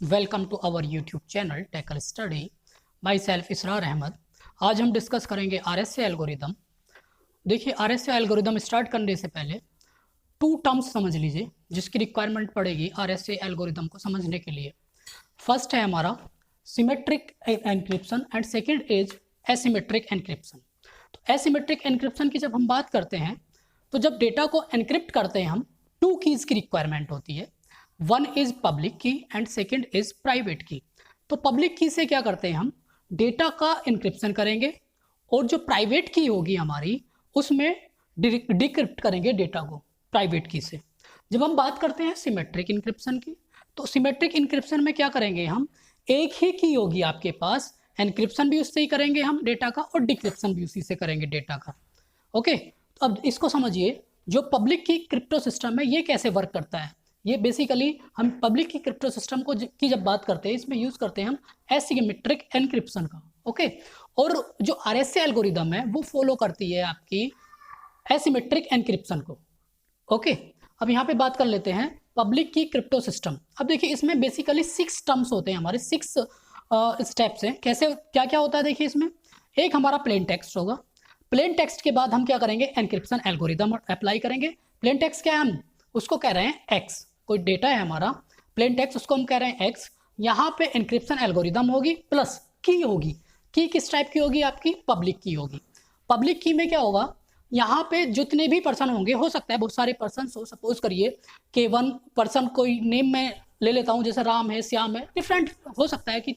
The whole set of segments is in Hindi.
Welcome to our YouTube channel tackle study. Myself Israr Ahmad. आज हम डिस्कस करेंगे आरएसए एल्गोरिदम। देखिए, आरएसए एल्गोरिदम स्टार्ट करने से पहले टू टर्म्स समझ लीजिए जिसकी रिक्वायरमेंट पड़ेगी आरएसए एल्गोरिदम को समझने के लिए। फर्स्ट है हमारा symmetric encryption and second is asymmetric encryption. तो एसिमेट्रिक एन्क्रिप्शन की जब हम बात करते हैं तो जब डेटा को एनक्रिप्ट करते हैं हम, टू कीज़ की रिक्वायरमेंट होती है। वन इज पब्लिक की एंड सेकेंड इज प्राइवेट की। तो पब्लिक की से क्या करते हैं हम, डेटा का इंक्रिप्शन करेंगे और जो प्राइवेट की होगी हमारी उसमें डिक्रिप्ट करेंगे डेटा को प्राइवेट की से। जब हम बात करते हैं सिमेट्रिक इंक्रिप्शन की, तो सिमेट्रिक इंक्रिप्शन में क्या करेंगे हम, एक ही की होगी आपके पास, एनक्रिप्शन भी उससे ही करेंगे हम डेटा का और डिक्रिप्शन भी उसी से करेंगे डेटा का। ओके, तो अब इसको समझिए, जो पब्लिक की क्रिप्टो सिस्टम है ये कैसे वर्क करता है। ये बेसिकली हम पब्लिक की क्रिप्टो सिस्टम को की जब बात करते हैं इसमें यूज करते हैं हम एसिमेट्रिक एनक्रिप्शन का। ओके, और जो आरएसए एल्गोरिदम है वो फॉलो करती है आपकी एसिमेट्रिक एनक्रिप्शन को। ओके, अब यहाँ पे बात कर लेते हैं पब्लिक की क्रिप्टो सिस्टम। अब देखिए, इसमें बेसिकली 6 टर्म्स होते हैं हमारे, 6 स्टेप्स हैं। कैसे क्या क्या होता है देखिए, इसमें एक हमारा प्लेन टेक्स्ट होगा। प्लेन टेक्स्ट के बाद हम क्या करेंगे, एनक्रिप्शन एल्गोरिदम अप्लाई करेंगे। प्लेन टेक्स्ट क्या है, हम उसको कह रहे हैं एक्स। कोई डेटा है हमारा प्लेन टेक्स्ट, उसको हम कह रहे हैं एक्स। यहाँ पे एनक्रिप्शन एल्गोरिदम होगी प्लस की होगी। की किस टाइप की होगी, आपकी पब्लिक की होगी। पब्लिक की में क्या होगा, यहाँ पे जितने भी पर्सन होंगे, हो सकता है बहुत सारे पर्सन हो, सपोज करिए कि वन पर्सन, कोई नेम में ले लेता हूँ जैसे राम है, श्याम है, डिफरेंट हो सकता है कि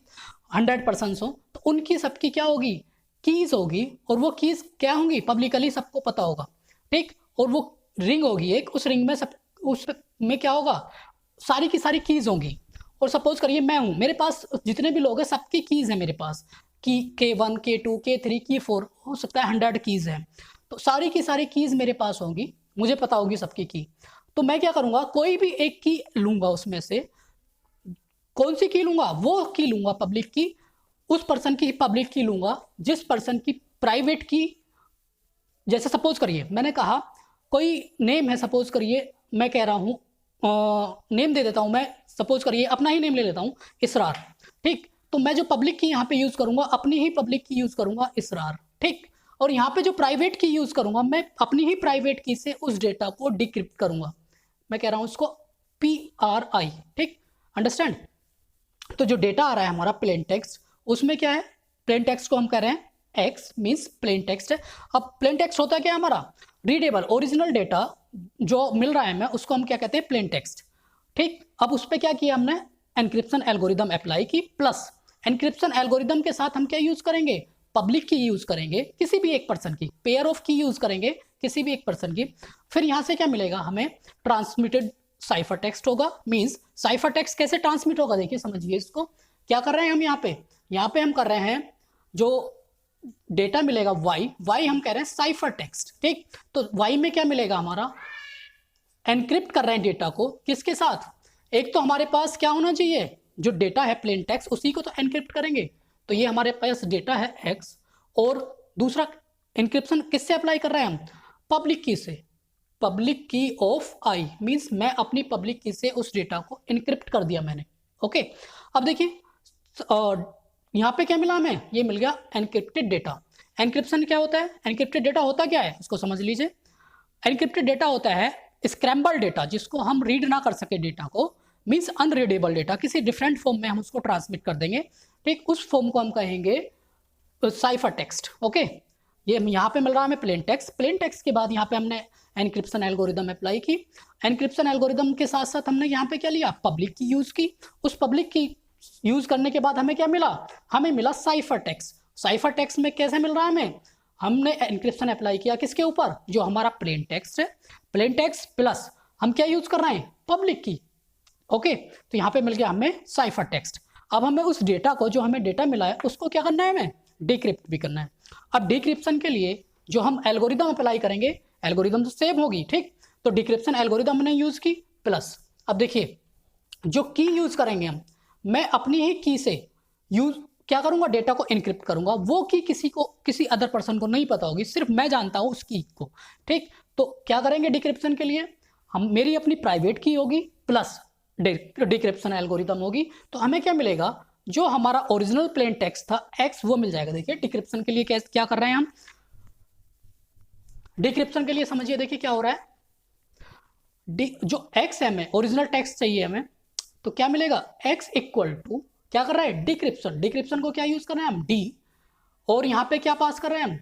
100 पर्सन हो, तो उनकी सबकी क्या होगी, कीज होगी। और वो कीज क्या होंगी, पब्लिकली सबको पता होगा, ठीक। और वो रिंग होगी एक, उस रिंग में सब, उस में क्या होगा, सारी की सारी कीज होंगी। और सपोज करिए मैं हूं, मेरे पास जितने भी लोग हैं सबकी कीज है मेरे पास, की K1 K2 K3 K4, हो सकता है 100 कीज है। तो सारी की सारी कीज मेरे पास होंगी, मुझे पता होगी सबकी की। तो मैं क्या करूंगा, कोई भी एक की लूंगा, उसमें से कौन सी की लूंगा, वो की लूंगा पब्लिक की, उस पर्सन की पब्लिक की लूंगा जिस पर्सन की प्राइवेट की। जैसे सपोज करिए मैंने कहा कोई नेम है, सपोज करिए मैं कह रहा हूँ, नेम दे देता हूँ मैं, सपोज करिए अपना ही नेम ले लेता हूँ, इसरार, ठीक। तो मैं जो पब्लिक की यहाँ पे यूज़ करूँगा, अपनी ही पब्लिक की यूज़ करूँगा, इसरार, ठीक। और यहाँ पे जो प्राइवेट की यूज़ करूँगा, मैं अपनी ही प्राइवेट की से उस डेटा को डिक्रिप्ट करूँगा। मैं कह रहा हूँ इसको PRI, ठीक, अंडरस्टैंड। तो जो डेटा आ रहा है हमारा प्लेन टेक्स्ट, उसमें क्या है, प्लेन टेक्स्ट को हम कह रहे हैं एक्स, मीन्स प्लेन टेक्स्ट है। अब प्लेन टेक्स्ट होता है क्या हमारा, रीडेबल ओरिजिनल डेटा जो मिल रहा है हमें, उसको हम क्या कहते हैं, प्लेन टेक्स्ट, ठीक। अब उस पर क्या किया हमने, एनक्रिप्शन एल्गोरिदम अप्लाई की, प्लस एनक्रिप्शन एल्गोरिदम के साथ हम क्या यूज करेंगे, पब्लिक की यूज करेंगे, किसी भी एक पर्सन की, पेयर ऑफ की यूज करेंगे किसी भी एक पर्सन की। फिर यहाँ से क्या मिलेगा हमें, ट्रांसमिटेड साइफर टेक्स्ट होगा। मीन्स साइफर टेक्स्ट कैसे ट्रांसमिट होगा, देखिए समझिए इसको। क्या कर रहे हैं हम यहाँ पे हम कर रहे हैं, जो डेटा मिलेगा वाई हम कह रहे हैं साइफर टेक्स्ट, ठीक। तो वाई में क्या मिलेगा हमारा, एनक्रिप्ट कर रहे हैं डेटा को, किसके साथ, एक तो हमारे पास क्या होना चाहिए, जो डेटा है प्लेन टेक्स्ट, उसी को तो एनक्रिप्ट करेंगे। तो ये हमारे पास डेटा है एक्स, और दूसरा एनक्रिप्शन किससे अप्लाई कर रहे हैं हम, पब्लिक की से, पब्लिक की ऑफ आई, मीन्स मैं अपनी पब्लिक की से उस डेटा को एनक्रिप्ट कर दिया मैंने। ओके, अब देखिए यहाँ पे क्या मिला हमें, ये मिल गया एनक्रिप्टेड डेटा। एनक्रिप्शन क्या होता है, एनक्रिप्टेड डेटा होता क्या है, इसको समझ लीजिए। एनक्रिप्टेड डेटा होता है स्क्रैम्बल डेटा, जिसको हम रीड ना कर सके डेटा को, मीन्स अनरीडेबल डेटा, किसी डिफरेंट फॉर्म में हम उसको ट्रांसमिट कर देंगे, ठीक। उस फॉर्म को हम कहेंगे साइफर टेक्स्ट। ओके, ये यहाँ पे मिल रहा है हमें प्लेन टेक्स्ट। प्लेन टेक्स्ट के बाद यहाँ पे हमने एनक्रिप्शन एल्गोरिदम अप्लाई की। एनक्रिप्शन एल्गोरिदम के साथ साथ हमने यहाँ पे क्या लिया, पब्लिक की यूज की। उस पब्लिक की यूज करने के बाद हमें क्या मिला, हमें मिला साइफर टेक्स्ट। साइफर टेक्स्ट में कैसे मिल रहा है हमें, हमने एनक्रिप्शन अप्लाई किया किसके ऊपर, जो हमारा प्लेन टेक्स्ट है, प्लेन टेक्स्ट प्लस हम क्या यूज कर रहे हैं, पब्लिक की। ओके, तो यहाँ पे मिल गया हमें साइफर टेक्स्ट। अब हमें उस डेटा को, जो हमें डेटा मिला है, उसको क्या करना है, हमें डिक्रिप्ट भी करना है। अब डिक्रिप्शन के लिए जो हम एल्गोरिदम अप्लाई करेंगे, एल्गोरिदम तो सेम होगी, ठीक। तो डिक्रिप्शन एल्गोरिदम हमने यूज की, प्लस अब देखिए जो की यूज करेंगे हम, मैं अपनी ही की से यूज क्या करूंगा, डेटा को एनक्रिप्ट करूंगा। वो की किसी को, किसी अदर पर्सन को नहीं पता होगी, सिर्फ मैं जानता हूं उस की को, ठीक। तो क्या करेंगे डिक्रिप्शन के लिए, हम, मेरी अपनी प्राइवेट की होगी प्लस डिक्रिप्शन एल्गोरिदम होगी। तो हमें क्या मिलेगा, जो हमारा ओरिजिनल प्लेन टेक्स्ट था x वो मिल जाएगा। देखिए डिक्रिप्शन के लिए क्या कर रहे हैं हम, डिक्रिप्शन के लिए समझिए, देखिए क्या हो रहा है, जो x है, हमें ओरिजिनल टेक्स्ट चाहिए हमें, तो क्या मिलेगा, x इक्वल टू क्या कर रहा है, डिक्रिप्शन। डिक्रिप्शन को क्या यूज कर रहे हैं हम, d, और यहां पे क्या पास कर रहे हैं हम,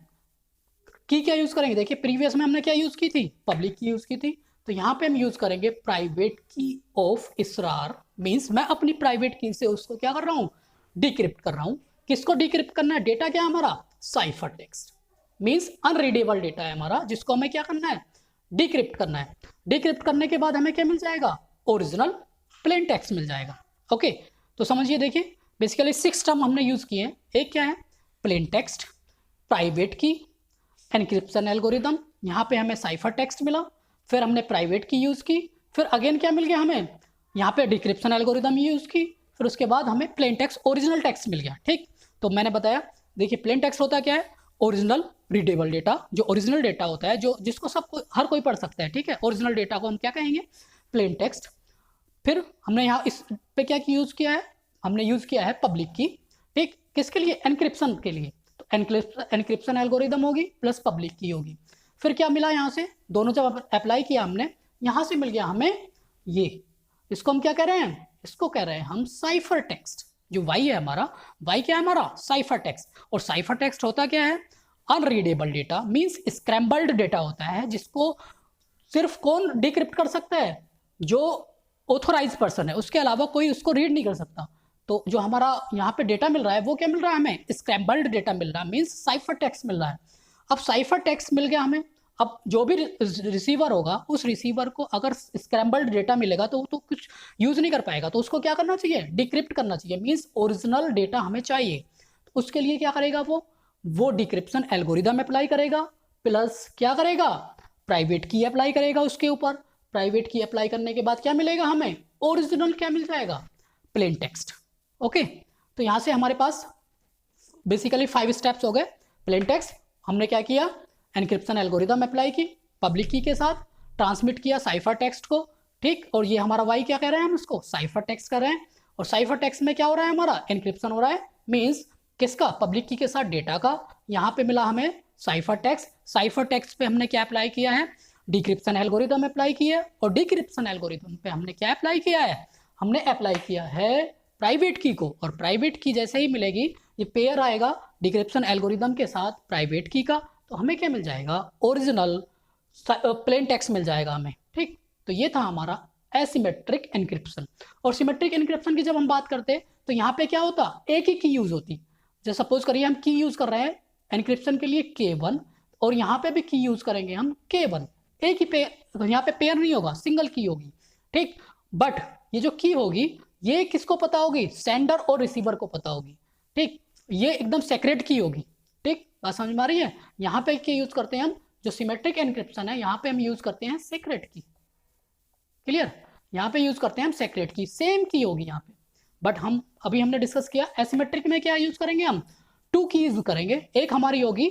की क्या यूज करेंगे। देखिए प्रीवियस में हमने क्या यूज की थी, पब्लिक की यूज की थी, तो यहां पे हम यूज करेंगे प्राइवेट की ऑफ इसरार। मींस मैं अपनी प्राइवेट की से उसको क्या कर रहा हूं, डिक्रिप्ट कर रहा हूं। किसको डिक्रिप्ट करना है, डेटा क्या है हमारा, cipher text, means unreadable data है हमारा, जिसको हमें क्या करना है, डिक्रिप्ट करना है। डिक्रिप्ट करने के बाद हमें क्या मिल जाएगा, ओरिजिनल प्लेन टेक्स्ट मिल जाएगा। ओके, तो समझिए, देखिए बेसिकली 6 टर्म हमने यूज किए हैं। एक क्या है, प्लेन टेक्स्ट, प्राइवेट की, एनक्रिप्शन एल्गोरिदम, यहाँ पे हमें साइफर टेक्स्ट मिला, फिर हमने प्राइवेट की यूज़ की, फिर अगेन क्या मिल गया हमें, यहाँ पे डिक्रिप्शन एल्गोरिदम यूज़ की, फिर उसके बाद हमें प्लेन टेक्स्ट ओरिजिनल टेक्स्ट मिल गया। ठीक, तो मैंने बताया, देखिए प्लेन टेक्स्ट होता क्या है, ओरिजिनल रीडेबल डेटा, जो ओरिजिनल डेटा होता है, जो जिसको सबको हर कोई पढ़ सकता है। ठीक है, ओरिजिनल डेटा को हम क्या कहेंगे, प्लेन टेक्स्ट। फिर हमने यहाँ इस पे क्या यूज़ किया है, हमने यूज़ किया है पब्लिक की। ठीक, किसके लिए, एनक्रिप्शन के लिए, तो एनक्रिप्शन एल्गोरिदम होगी प्लस पब्लिक की होगी। फिर क्या मिला यहाँ से, दोनों जब अप्लाई किया हमने, यहाँ से मिल गया हमें ये, इसको हम क्या कह रहे हैं, इसको कह रहे हैं हम साइफर टेक्स्ट। जो वाई है हमारा, वाई क्या है हमारा, साइफर टेक्स्ट। और साइफर टेक्स्ट होता क्या है, unreadable data, means scrambled data होता है, जिसको सिर्फ कौन डिक्रिप्ट कर सकता है, जो ऑथोराइज पर्सन है, उसके अलावा कोई उसको रीड नहीं कर सकता। तो जो हमारा यहाँ पे डेटा मिल रहा है वो क्या मिल रहा है हमें, स्क्रैम्बल्ड डेटा मिल रहा है, मींस साइफर टेक्स्ट मिल रहा है। अब साइफर टेक्स्ट मिल गया हमें, अब जो भी रिसीवर होगा, उस रिसीवर को अगर स्क्रैम्बल्ड डेटा मिलेगा तो कुछ यूज नहीं कर पाएगा, तो उसको क्या करना चाहिए, डिक्रिप्ट करना चाहिए, मींस ओरिजिनल डेटा हमें चाहिए। तो उसके लिए क्या करेगा वो डिक्रिप्शन एल्गोरिदम अप्लाई करेगा, प्लस क्या करेगा, प्राइवेट की अप्लाई करेगा उसके ऊपर। प्राइवेट की अप्लाई करने के बाद क्या मिलेगा हमें, ओरिजिनल क्या मिल जाएगा, प्लेन टेक्स्ट। ओके, तो यहां से हमारे पास बेसिकली 5 स्टेप्स हो गए। प्लेन टेक्स्ट हमने क्या किया, एनक्रिप्शन एल्गोरिदम अप्लाई की, पब्लिक की के साथ ट्रांसमिट किया साइफर टेक्स्ट को। ठीक, और ये हमारा वाई क्या कह रहे हैं, हम इसको साइफर टेक्स्ट कर रहे हैं। और साइफर टेक्स्ट में क्या हो रहा है हमारा, एनक्रिप्शन हो रहा है, मींस किसका, पब्लिक की के साथ डेटा का। यहाँ पे मिला हमें साइफर टेक्स्ट, साइफर टेक्स्ट पे हमने क्या अप्लाई किया है, डिक्रिप्शन एल्गोरिदम अप्लाई किया है। और डिक्रिप्शन एल्गोरिदम पे हमने क्या अप्लाई किया है, हमने अप्लाई किया है प्राइवेट की को। और प्राइवेट की जैसे ही मिलेगी, ये पेयर आएगा डिक्रिप्शन एल्गोरिदम के साथ प्राइवेट की का, तो हमें क्या मिल जाएगा, ओरिजिनल प्लेन टेक्स्ट मिल जाएगा हमें। ठीक, तो ये था हमारा एसिमेट्रिक एनक्रिप्शन। और सिमेट्रिक एनक्रिप्शन की जब हम बात करते तो यहाँ पे क्या होता, एक ही की यूज होती। जैसे सपोज करिए हम की यूज कर रहे हैं एनक्रिप्शन के लिए K1, और यहाँ पे भी की यूज करेंगे हम K1, एक ही पेयर, तो यहाँ पे पेयर नहीं होगा, सिंगल की होगी। ठीक, बट ये जो की होगी ये किसको पता होगी, सेंडर और रिसीवर को पता होगी। ठीक, ये एकदम सेक्रेट की होगी। ठीक, बात समझ में आ रही है। यहाँ पे की यूज करते हैं हम, जो सिमेट्रिक एनक्रिप्शन है यहाँ पे हम यूज करते हैं सेक्रेट की। क्लियर, यहाँ पे यूज करते हैं हम सेक्रेट की, सेम की होगी यहाँ पे। बट हम अभी हमने डिस्कस किया एसिमेट्रिक में क्या यूज करेंगे, हम 2 की यूज करेंगे, एक हमारी होगी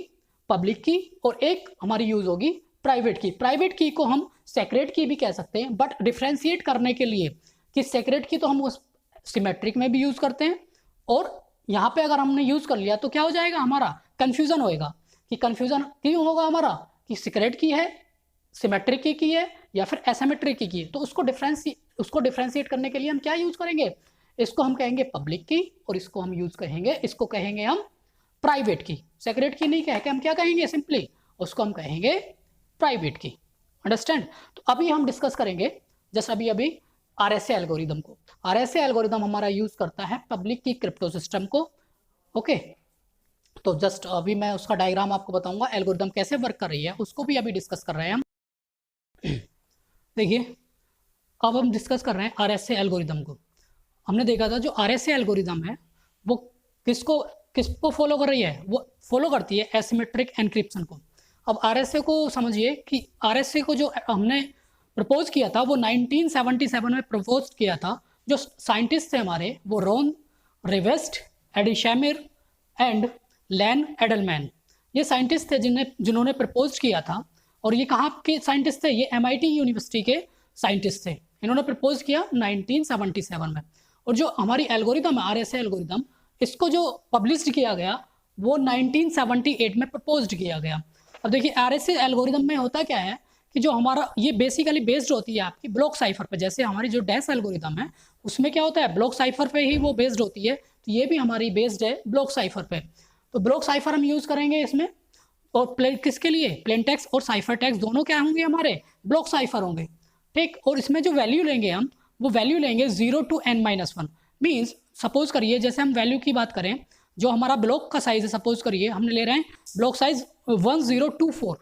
पब्लिक की और एक हमारी यूज होगी प्राइवेट की। प्राइवेट की को हम सेक्रेट की भी कह सकते हैं, बट डिफ्रेंशिएट करने के लिए कि सेक्रेट की तो हम उस सिमेट्रिक में भी यूज करते हैं, और यहाँ पे अगर हमने यूज कर लिया तो क्या हो जाएगा, हमारा कंफ्यूजन होएगा। कि कंफ्यूजन क्यों होगा हमारा, कि सेक्रेट की है, सिमेट्रिक की है, या फिर एसिमेट्रिक की है। तो उसको डिफ्रेंशिएट करने के लिए हम क्या यूज करेंगे, इसको हम कहेंगे पब्लिक की, और इसको हम यूज कहेंगे, इसको कहेंगे हम प्राइवेट की। सेक्रेट की नहीं कह के हम क्या कहेंगे, सिंपली उसको हम कहेंगे प्राइवेट की। अंडरस्टैंड। तो अभी हम डिस्कस करेंगे जैसे अभी RSA एल्गोरिदम को। RSA एल्गोरिदम हमारा यूज करता है पब्लिक की क्रिप्टो सिस्टम को। ओके, तो जस्ट अभी मैं उसका डायग्राम आपको बताऊंगा, एल्गोरिदम कैसे वर्क कर रही है उसको भी अभी डिस्कस कर रहे हैं हम। देखिए, अब हम डिस्कस कर रहे हैं RSA एल्गोरिदम को। हमने देखा था जो RSA एल्गोरिदम है वो किसको फॉलो कर रही है, वो फॉलो करती है एसिमेट्रिक एनक्रिप्शन को। अब RSA को समझिए कि RSA को जो हमने प्रपोज किया था वो 1977 में प्रपोज किया था। जो साइंटिस्ट थे हमारे वो Ron Rivest, Adi Shamir and Len Adleman, ये साइंटिस्ट थे जिन्होंने प्रपोज किया था। और ये कहाँ के साइंटिस्ट थे, ये MIT यूनिवर्सिटी के साइंटिस्ट थे। इन्होंने प्रपोज किया 1977 में। और जो हमारी एल्गोरिदम है आरएसए एल्गोरिदम, इसको जो पब्लिश किया गया वो 1978 में प्रपोज्ड किया गया। अब देखिए आरएसए एल्गोरिदम में होता क्या है कि जो हमारा ये बेसिकली बेस्ड होती है आपकी ब्लॉक साइफर पे। जैसे हमारी जो डैश एल्गोरिदम है उसमें क्या होता है, ब्लॉक साइफर पे ही वो बेस्ड होती है, तो ये भी हमारी बेस्ड है ब्लॉक साइफर पे। तो ब्लॉक साइफर हम यूज़ करेंगे इसमें, और किसके लिए, प्लेन टेक्स्ट और साइफर टेक्स्ट दोनों क्या होंगे हमारे, ब्लॉक साइफर होंगे, ठीक। और इसमें जो वैल्यू लेंगे हम, वो वैल्यू लेंगे 0 to n-1। मीन्स सपोज करिए जैसे हम वैल्यू की बात करें, जो हमारा ब्लॉक का साइज है, सपोज करिए हमने ले रहे हैं ब्लॉक साइज 1024।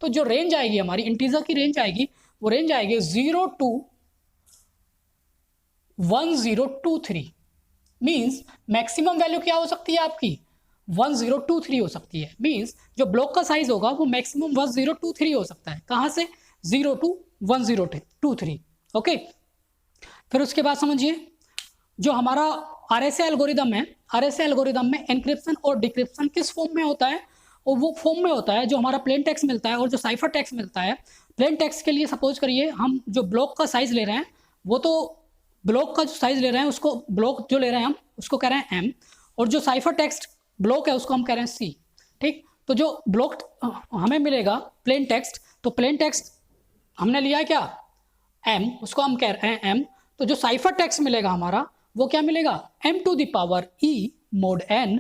तो जो रेंज आएगी हमारी इंटीजर की रेंज आएगी, वो रेंज आएगी 0 to 1023। मीन्स मैक्सिमम वैल्यू क्या हो सकती है आपकी, 1023 हो सकती है। मीन्स जो ब्लॉक का साइज होगा वो मैक्सिमम 1023 हो सकता है। कहाँ से, 0 to 1023। ओके, फिर उसके बाद समझिए जो हमारा आरएसए एल्गोरिदम है, आरएसए एल्गोरिदम में एनक्रिप्शन और डिक्रिप्शन किस फॉर्म में होता है, और वो फॉर्म में होता है जो हमारा प्लेन टेक्स्ट मिलता है और जो साइफर टेक्स्ट मिलता है। प्लेन टेक्स्ट के लिए सपोज करिए हम जो ब्लॉक का साइज ले रहे हैं, वो तो ब्लॉक का जो साइज ले रहे हैं उसको, ब्लॉक जो ले रहे हैं हम उसको कह रहे हैं m, और जो साइफर टेक्स्ट ब्लॉक है उसको हम कह रहे हैं c, ठीक। तो जो ब्लॉक हमें मिलेगा प्लेन टेक्स्ट, तो प्लेन टेक्स्ट हमने लिया है क्या m, उसको हम कह रहे हैं m। तो जो साइफर टेक्स्ट मिलेगा हमारा वो क्या मिलेगा, m⁻e mod n,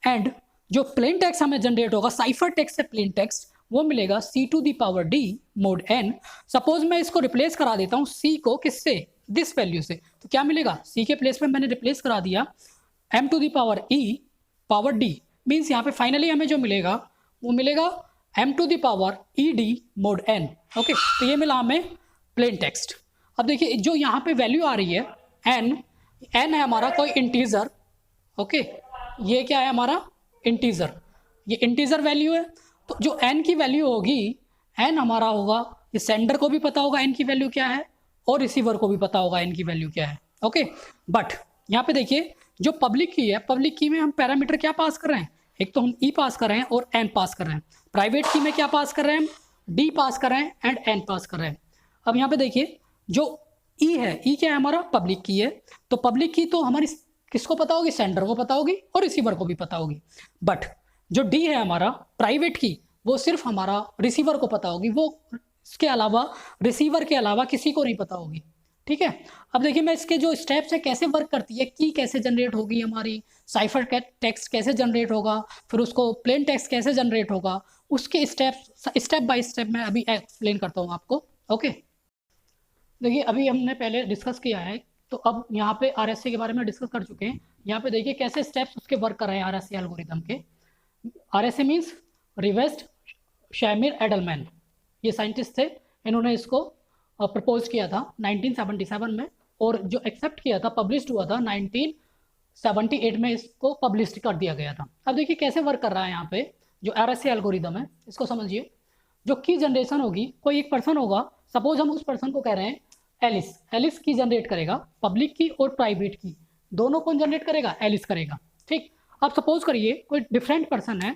एंड जो प्लेन टेक्स्ट हमें जनरेट होगा साइफर टेक्स्ट से प्लेन टेक्स्ट, वो मिलेगा c⁻d mod n। सपोज मैं इसको रिप्लेस करा देता हूँ c को किससे, दिस वैल्यू से, तो क्या मिलेगा, c के प्लेस में मैंने रिप्लेस करा दिया m⁻e⁻d। मीन्स यहाँ पे फाइनली हमें जो मिलेगा वो मिलेगा m⁻ed mod n। ओके, तो ये मिला हमें प्लेन टेक्स्ट। अब देखिए जो यहाँ पे वैल्यू आ रही है n है हमारा कोई इंटीजर, ओके, ये क्या है हमारा इंटीजर, ये इंटीजर वैल्यू है। तो जो n की वैल्यू होगी, n हमारा होगा, ये सेंडर को भी पता होगा n की वैल्यू क्या है और रिसीवर को भी पता होगा n की वैल्यू क्या है। ओके, बट यहाँ पे देखिए जो पब्लिक की है, पब्लिक की में हम पैरामीटर क्या पास कर रहे हैं, एक तो हम e पास कर रहे हैं और n पास कर रहे हैं। प्राइवेट की में क्या पास कर रहे हैं हम, d पास कर रहे हैं एंड n पास कर रहे हैं। अब यहाँ पे देखिए जो ई है, ई क्या है हमारा, पब्लिक की है। तो पब्लिक की तो हमारी किसको पता होगी, सेंडर को पता होगी और रिसीवर को भी पता होगी। बट जो डी है हमारा प्राइवेट की, वो सिर्फ हमारा रिसीवर को पता होगी, वो इसके अलावा रिसीवर के अलावा किसी को नहीं पता होगी, ठीक है। अब देखिए मैं इसके जो स्टेप्स है कैसे वर्क करती है, की कैसे जनरेट होगी हमारी, साइफर टेक्स्ट कैसे जनरेट होगा, फिर उसको प्लेन टेक्स्ट कैसे जनरेट होगा, उसके स्टेप बाय स्टेप मैं अभी एक्सप्लेन करता हूँ आपको। ओके, देखिए अभी हमने पहले डिस्कस किया है, तो अब यहाँ पे आरएसए के बारे में डिस्कस कर चुके हैं। यहाँ पे देखिए कैसे स्टेप्स उसके वर्क कर रहे हैं आरएसए एल्गोरिदम के। आरएसए मीन्स रिवेस्ट शैमिर एडलमैन, ये साइंटिस्ट थे, इन्होंने इसको प्रपोज किया था 1977 में, और जो एक्सेप्ट किया था, पब्लिश्ड हुआ था 1978 में, इसको पब्लिश कर दिया गया था। अब देखिए कैसे वर्क कर रहा है यहाँ पे जो आरएसए एल्गोरिदम है, इसको समझिए। जो की जनरेशन होगी, कोई एक पर्सन होगा, सपोज हम उस पर्सन को कह रहे हैं एलिस, एलिस की जनरेट करेगा, पब्लिक की और प्राइवेट की दोनों कौन जनरेट करेगा, एलिस करेगा, ठीक। अब सपोज करिए कोई डिफरेंट पर्सन है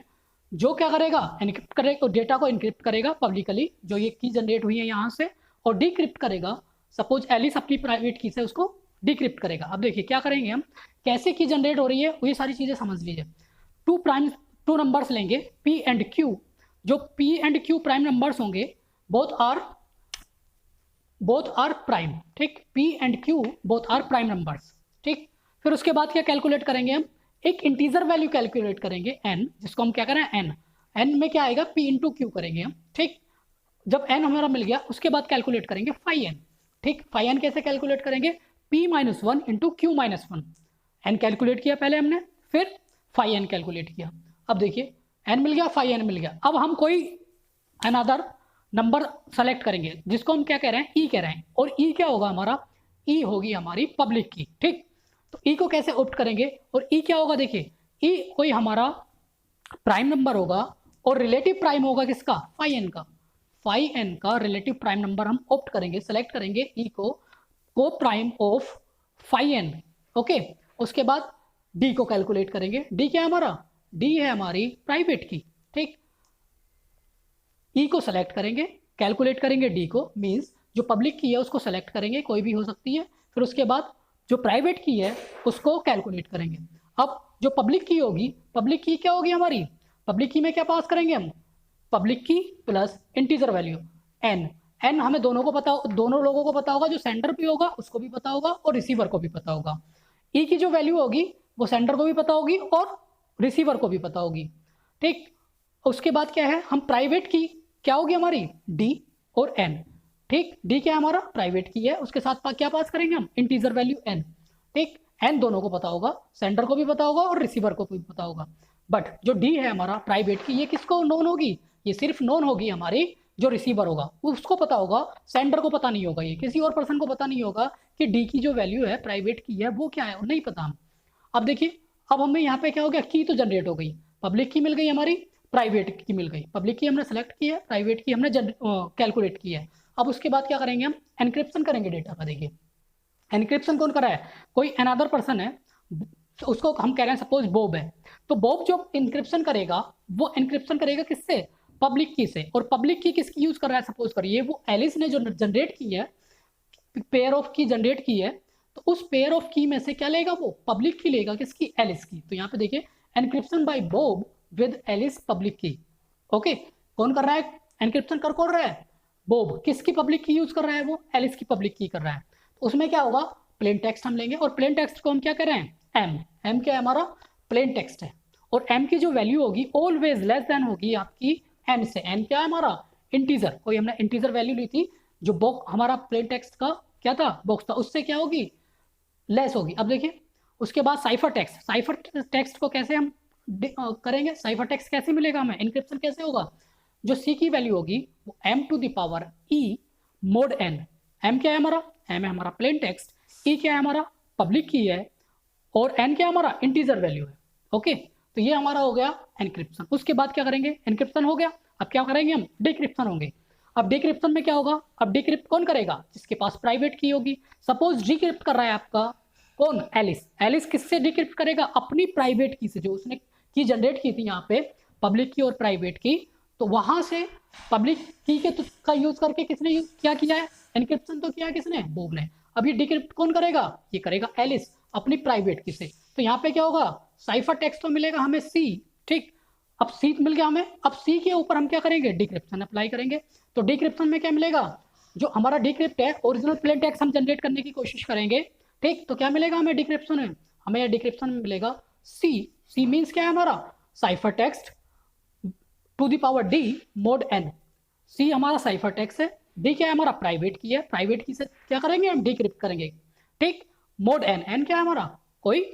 जो क्या करेगा, एनक्रिप्ट करेगा, डेटा को इनक्रिप्ट करेगा पब्लिकली, जो ये की जनरेट हुई है यहाँ से, और डिक्रिप्ट करेगा। सपोज एलिस अपनी प्राइवेट की से उसको डिक्रिप्ट करेगा। अब देखिए क्या करेंगे हम, कैसे की जनरेट हो रही है ये सारी चीज़ें समझ लीजिए। टू नंबर्स लेंगे P एंड Q, जो P and Q prime numbers होंगे, बोथ आर प्राइम, ठीक। P and Q both are prime numbers, ठीक। फिर उसके बाद क्या कैलकुलेट करेंगे हम, एक इंटीजर वैल्यू कैलकुलेट करेंगे n, जिसको हम क्या करें n में क्या आएगा P इंटू Q करेंगे हम, ठीक। जब n हमारा मिल गया उसके बाद कैलकुलेट करेंगे phi n, ठीक। phi n कैसे कैलकुलेट करेंगे, P-1 into Q-1, n calculate किया पहले हमने, फिर phi n कैलकुलेट किया। अब देखिए n मिल गया, phi n मिल गया। अब हम कोई अनदर नंबर सेलेक्ट करेंगे जिसको हम क्या कह रहे हैं, ई कह रहे हैं, और ई क्या होगा हमारा, ई होगी हमारी पब्लिक की, ठीक। तो ई को कैसे ऑप्ट करेंगे, और ई क्या होगा, देखिए ई कोई हमारा प्राइम नंबर होगा और रिलेटिव प्राइम होगा किसका, फाई एन का, फाई एन का रिलेटिव प्राइम नंबर हम ऑप्ट करेंगे, सेलेक्ट करेंगे ई को prime of phi n, okay. उसके बाद डी को कैलकुलेट करेंगे, डी क्या है हमारा, डी है हमारी प्राइवेट की, ठीक। ई को सेलेक्ट करेंगे, कैलकुलेट करेंगे डी को, मींस जो पब्लिक की है उसको सेलेक्ट करेंगे, कोई भी हो सकती है, फिर उसके बाद जो प्राइवेट की है उसको कैलकुलेट करेंगे। अब जो पब्लिक की होगी, पब्लिक की क्या होगी हमारी, पब्लिक की में क्या पास करेंगे हम, public key plus integer value n. N हमें दोनों को पता, दोनों लोगों को पता होगा, जो सेंडर भी होगा उसको भी पता होगा और रिसीवर को भी पता होगा। ई की जो वैल्यू होगी वो सेंडर को भी पता होगी और रिसीवर को भी पता होगी, ठीक। उसके बाद क्या है, हम प्राइवेट की क्या होगी हमारी, डी और एन, ठीक। डी क्या है हमारा, प्राइवेट की है, उसके साथ क्या पास करेंगे हम, इंटीजर वैल्यू एन, ठीक। एन दोनों को पता होगा, सेंडर को भी पता होगा और रिसीवर को भी पता होगा। बट जो डी है हमारा प्राइवेट की, ये किसको नोन होगी, ये सिर्फ नोन होगी हमारी जो रिसीवर होगा, उसको पता होगा, सेंडर को पता नहीं होगा, ये किसी और पर्सन को पता नहीं होगा कि डी की जो वैल्यू है प्राइवेट की है वो क्या है, नहीं पता हम। अब देखिए, अब हमें यहाँ पे क्या हो गया, की तो जनरेट हो गई, पब्लिक की मिल गई हमारी, प्राइवेट की मिल गई, पब्लिक की हमने सेलेक्ट की है, प्राइवेट की हमने कैलकुलेट की है। अब उसके बाद क्या करेंगे हम, एनक्रिप्शन करेंगे डेटा का। देखिए एनक्रिप्शन कौन कर रहा है, कोई अनदर पर्सन है, तो उसको हम कह रहे हैं सपोज बॉब है, तो बॉब जो एनक्रिप्शन करेगा वो एनक्रिप्शन करेगा किससे, पब्लिक की से। और पब्लिक की किसकी यूज कर रहा है, सपोज करिए वो एलिस ने जो जनरेट की है, पेयर ऑफ की जनरेट की है, तो उस पेयर ऑफ की में से क्या लेगा, वो पब्लिक की लेगा, किसकी, एलिस की। तो यहाँ पे देखिए encryption by Bob with Alice public key, okay. कौन कर रहा है एनक्रिप्शन, कर कौन रहा है, बॉब। किसकी पब्लिक की यूज कर रहा है, वो एलिस की पब्लिक की कर रहा है। तो उसमें क्या होगा, प्लेन टेक्स्ट हम लेंगे, और प्लेन टेक्स्ट को हम क्या कर रहे हैं, एम। एम क्या है हमारा, प्लेन टेक्स्ट है, और एम की जो वैल्यू होगी ऑलवेज लेस देन होगी आपकी एन से। एन क्या है हमारा, इंटीजर, कोई हमने इंटीजर वैल्यू ली थी, जो बॉक्स हमारा प्लेन टेक्स्ट का क्या था, बॉक्स था, उससे क्या होगी, लेस होगी। अब देखिए उसके बाद साइफर टेक्स्ट, साइफर टेक्स्ट को कैसे हम करेंगे, साइफर टेक्स्ट कैसे मिलेगा हमें, इनक्रिप्शन कैसे होगा, जो सी की वैल्यू होगी वो m to the power e mod n. M क्या है हमारा, एम है हमारा प्लेन टेक्स्ट, ई क्या है हमारा पब्लिक की है, और एन क्या हमारा इंटीजर वैल्यू है, ओके। तो ये हमारा हो गया एनक्रिप्शन। उसके बाद क्या करेंगे, एनक्रिप्शन हो गया, अब क्या करेंगे हम, डिक्रिप्शन होंगे। अब डिक्रिप्शन में क्या होगा, अब डिक्रिप्ट कौन करेगा, जिसके पास प्राइवेट की होगी। सपोज डिक्रिप्ट कर रहा है आपका कौन, एलिस। एलिस किससे डिक्रिप्ट करेगा, अपनी प्राइवेट की से, जो उसने की जनरेट की थी यहाँ पे, पब्लिक की और प्राइवेट की। तो वहां से पब्लिक की के का यूज करके किसने क्या किया है, एनक्रिप्शन तो किया किसने, बॉब ने। अब ये डिक्रिप्ट कौन करेगा, ये करेगा एलिस अपनी प्राइवेट की से। तो यहाँ पे क्या होगा, साइफर टेक्स्ट तो मिलेगा हमें सी, ठीक। अब सी मिल गया हमें, अब सी के ऊपर हम क्या करेंगे, डिक्रिप्शन अप्लाई करेंगे। तो डिक्रिप्शन में क्या मिलेगा, जो हमारा डिक्रिप्ट है ओरिजिनल प्लेन टेक्स्ट हम जनरेट करने की कोशिश करेंगे, ठीक। तो क्या मिलेगा हमें डिक्रिप्शन में, हमें डिक्रिप्शन में मिलेगा सी। सी मीन्स क्या है हमारा, cipher text to the power D mod N. C हमारा साइफर टेक्स्ट है, डी क्या है हमारा प्राइवेट की है, प्राइवेट की से क्या करेंगे हम, डिक्रिप्ट करेंगे, ठीक। मोड एन, एन क्या है हमारा, कोई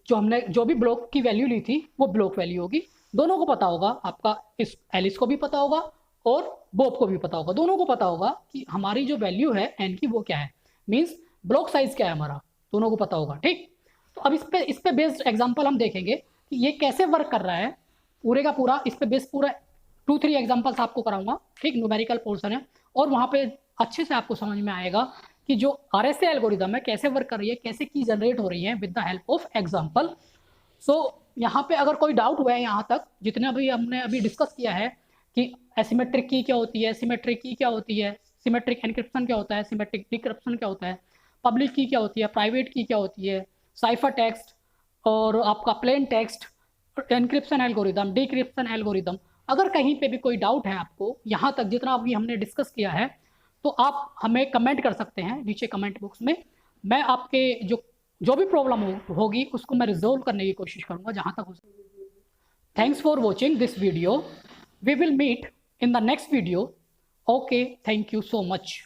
जो हमने जो भी ब्लॉक की वैल्यू ली थी वो ब्लॉक वैल्यू होगी। दोनों को पता होगा, आपका इस एलिस को भी पता होगा और बॉब को भी पता होगा, दोनों को पता होगा कि हमारी जो वैल्यू है एन की वो क्या है, मीन्स ब्लॉक साइज क्या है हमारा, दोनों को पता होगा, ठीक। तो अब इस पे बेस्ड एग्जाम्पल हम देखेंगे कि ये कैसे वर्क कर रहा है, पूरे का पूरा इस पे बेस्ड पूरा 2-3 एग्जाम्पल्स आपको कराऊंगा, ठीक। न्यूमेरिकल पोर्शन है और वहाँ पे अच्छे से आपको समझ में आएगा कि जो RSA एल्गोरिदम है कैसे वर्क कर रही है, कैसे की जनरेट हो रही है with the help of example. So यहाँ पे अगर कोई डाउट हुआ है यहाँ तक, जितने अभी हमने अभी डिस्कस किया है कि एसिमेट्रिक की क्या होती है, सिमेट्रिक की क्या होती है, सिमेट्रिक एनक्रिप्शन क्या होता है, सिमेट्रिक डिक्रिप्शन क्या होता है, पब्लिक की क्या होती है, प्राइवेट की क्या होती है, साइफर टेक्स्ट और आपका plain text, encryption algorithm, decryption algorithm. अगर कहीं पे भी कोई डाउट है आपको यहाँ तक जितना अभी हमने डिस्कस किया है, तो आप हमें कमेंट कर सकते हैं नीचे कमेंट बॉक्स में। मैं आपके जो भी प्रॉब्लम होगी उसको मैं रिजोल्व करने की कोशिश करूंगा जहाँ तक हो सके। Thanks for watching this video, we will meet in the next video, okay, thank you so much.